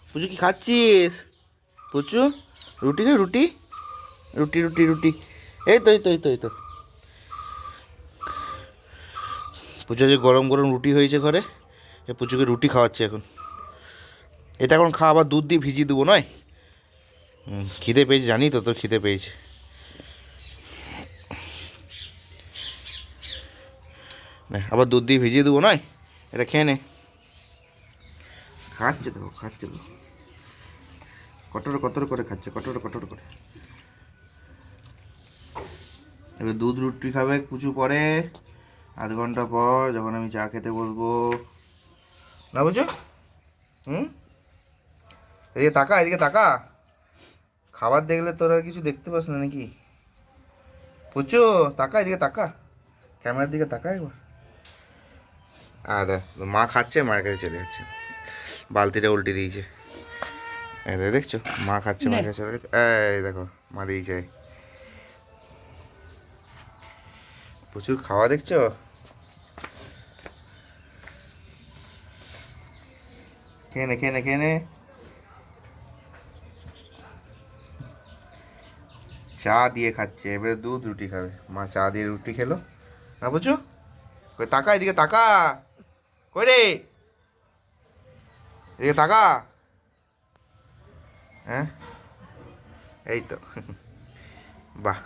পুচু কি খাচ্ছিস? পুচু রুটি খা, রুটি রুটি রুটি রুটি। এই তো। পুজো যে গরম গরম রুটি হয়েছে ঘরে, এ পুচুকে রুটি খাওয়াচ্ছে এখন। এটা এখন খা, আবার দুধ দিয়ে ভিজিয়ে দেবো নয়। খিদে পেয়েছে, জানি তো তোর খিদে পেয়েছে। না, আবার দুধ দিয়ে ভিজিয়ে দেবো নয়, এটা খেয়ে নে। খাচ্ছে তো কটর কটর করে খাচ্ছে, কটর কটর করে। এবার দুধ রুটি খাবে পুচু পরে, আধ ঘন্টা পর যখন আমি চা খেতে বসবো। না বুঝো? হুম, এদিকে তাকা। খাবার দেখলে তোর আর কিছু দেখতে পাস না নাকি? পুচু তাকা, এদিকে তাকা, ক্যামেরার দিকে তাকা একবার। দেখ, মা খাচ্ছে, মায়ের কাছে চলে যাচ্ছে, বালতিটা উল্টে দিয়েছে। দেখছো, মা খাচ্ছে, মায়ের কাছে চলে গেছে। এই দেখো, মা দিয়েছে। প্রচুর খাওয়া দেখছো। খেয়ে নে। চা দিয়ে খাচ্ছে, এবারে দুধ রুটি খাবে। মা চা দিয়ে রুটি খেলো। না বুঝছো? কই তাকা, এদিকে তাকা। কই রে, এদিকে তাকা। হ্যাঁ, এই তো। বাহ।